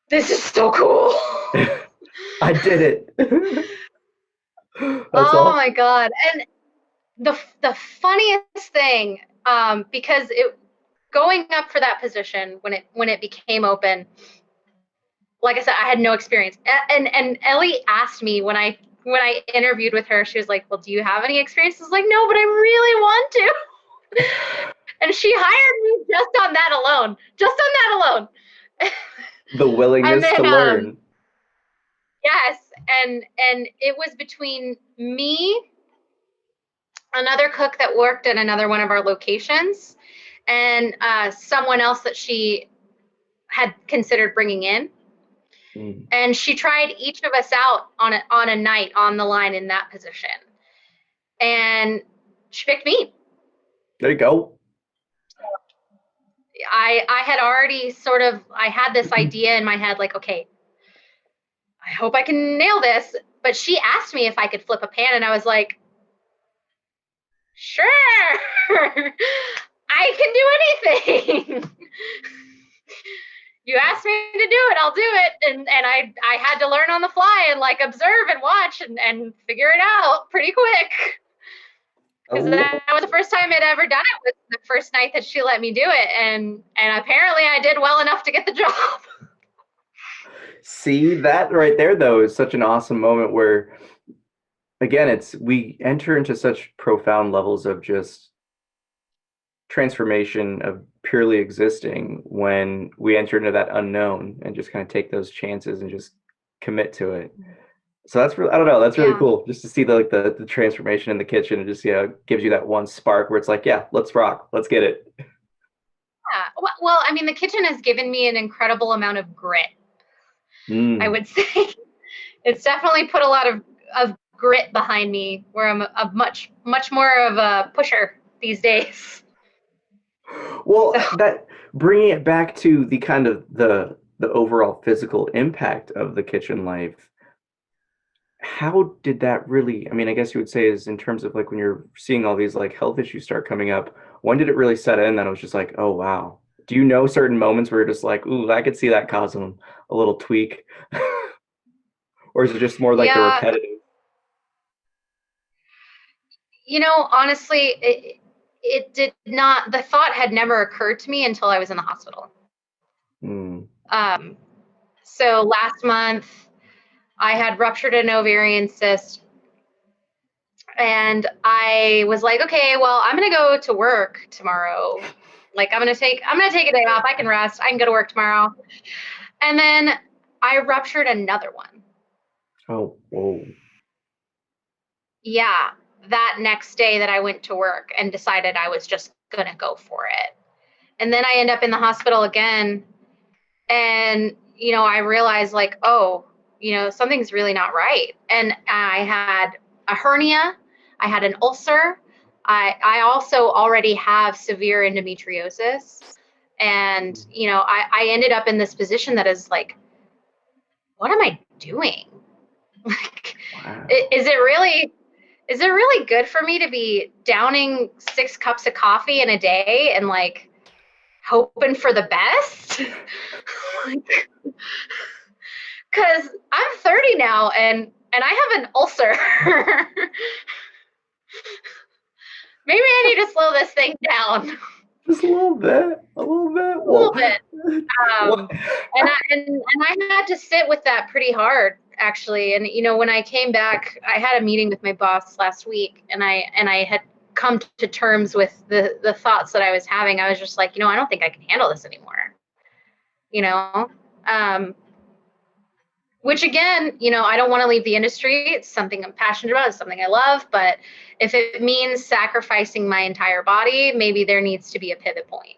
this is so cool. I did it. That's awesome. My God. And the funniest thing, because going up for that position when it became open, like I said, I had no experience. And Ellie asked me when I interviewed with her, she was like, well, do you have any experience? I was like, no, but I really want to. And she hired me just on that alone. The willingness to learn. Yes. And it was between me another cook that worked at another one of our locations, and someone else that she had considered bringing in. And she tried each of us out on a night on the line in that position. And she picked me. There you go. I had already I had this idea in my head, like, okay, I hope I can nail this. But she asked me if I could flip a pan, and I was like, sure, I can do anything. You asked me to do it, I'll do it. And I had to learn on the fly and like observe and watch and figure it out pretty quick. Because that was the first time I'd ever done it. Was the first night that she let me do it. And apparently I did well enough to get the job. See, that right there, though, is such an awesome moment where, again, we enter into such profound levels of just transformation of purely existing when we enter into that unknown and just kind of take those chances and just commit to it. So that's really, I don't know, that's really cool just to see the transformation in the kitchen, and just it gives you that one spark where it's like, yeah, let's rock, let's get it. Yeah. Well, I mean, the kitchen has given me an incredible amount of grit. I would say it's definitely put a lot of grit behind me, where I'm a much more of a pusher these days. Well, that bringing it back to the kind of the overall physical impact of the kitchen life, how did that really, I mean, I guess you would say, is in terms of like when you're seeing all these like health issues start coming up, when did it really set in that it was just like, oh wow? Do you know certain moments where you're just like, ooh, I could see that causing a little tweak? Or is it just more like the repetitive? Honestly, it did not, the thought had never occurred to me until I was in the hospital. So last month I had ruptured an ovarian cyst, and I was like, okay, well, I'm going to go to work tomorrow. Like, I'm going to take a day off. I can rest. I can go to work tomorrow. And then I ruptured another one. Oh, whoa. Yeah. That next day that I went to work and decided I was just going to go for it. And then I end up in the hospital again. And, I realized like, oh, something's really not right. And I had a hernia. I had an ulcer. I also already have severe endometriosis. And, I ended up in this position that is like, what am I doing? Like, wow. Is it really good for me to be downing 6 cups of coffee in a day and like hoping for the best? Because I'm 30 now and I have an ulcer. Maybe I need to slow this thing down. Just a little bit. A little bit. And I had to sit with that pretty hard, actually. And when I came back, I had a meeting with my boss last week, and I had come to terms with the thoughts that I was having. I was just like, I don't think I can handle this anymore. Which again, I don't want to leave the industry. It's something I'm passionate about. It's something I love. But if it means sacrificing my entire body, maybe there needs to be a pivot point.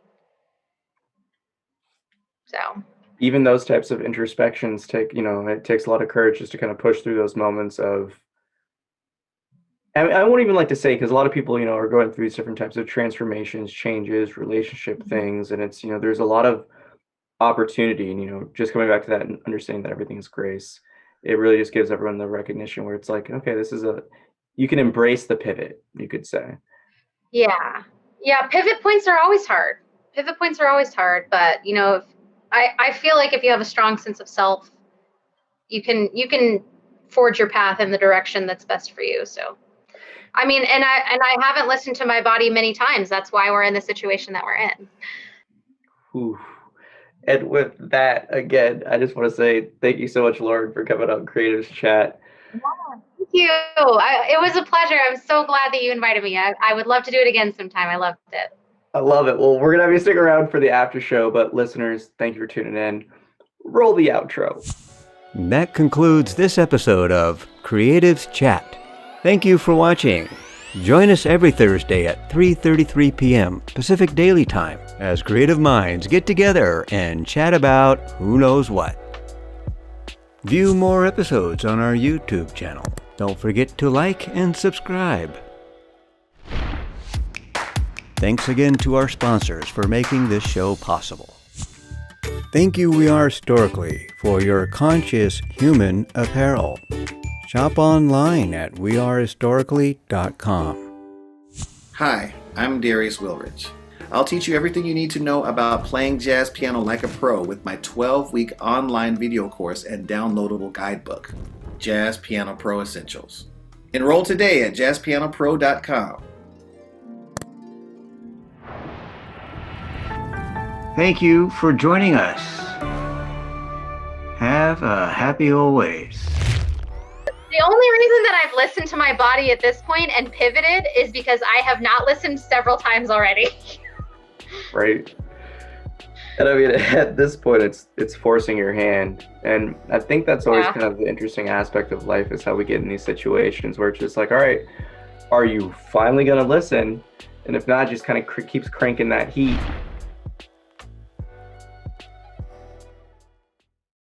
So even those types of introspections it takes a lot of courage just to kind of push through those moments of, I won't even like to say, because a lot of people, are going through these different types of transformations, changes, relationship things. And it's, there's a lot of opportunity, and just coming back to that and understanding that everything is grace, it really just gives everyone the recognition where it's like, okay, this is you can embrace the pivot, you could say. Yeah Pivot points are always hard, but I feel like if you have a strong sense of self, you can forge your path in the direction that's best for you. So I mean, and I haven't listened to my body many times. That's why we're in the situation that we're in. Ooh. And with that, again, I just want to say thank you so much, Lauren, for coming on Creatives Chat. Yeah, thank you. It was a pleasure. I'm so glad that you invited me. I would love to do it again sometime. I loved it. I love it. Well, we're going to have you stick around for the after show, but listeners, thank you for tuning in. Roll the outro. That concludes this episode of Creatives Chat. Thank you for watching. Join us every Thursday at 3:33 p.m. Pacific Daily Time as creative minds get together and chat about who knows what. View more episodes on our YouTube channel. Don't forget to like and subscribe. Thanks again to our sponsors for making this show possible. Thank you, We Are Historically, for your conscious human apparel. Shop online at wearehistorically.com. Hi, I'm Darius Wilrich. I'll teach you everything you need to know about playing jazz piano like a pro with my 12-week online video course and downloadable guidebook, Jazz Piano Pro Essentials. Enroll today at jazzpianopro.com. Thank you for joining us. Have a happy always. The only reason that I've listened to my body at this point and pivoted is because I have not listened several times already. Right. And I mean, at this point, it's forcing your hand. And I think that's always kind of the interesting aspect of life, is how we get in these situations where it's just like, all right, are you finally going to listen? And if not, just kind of keeps cranking that heat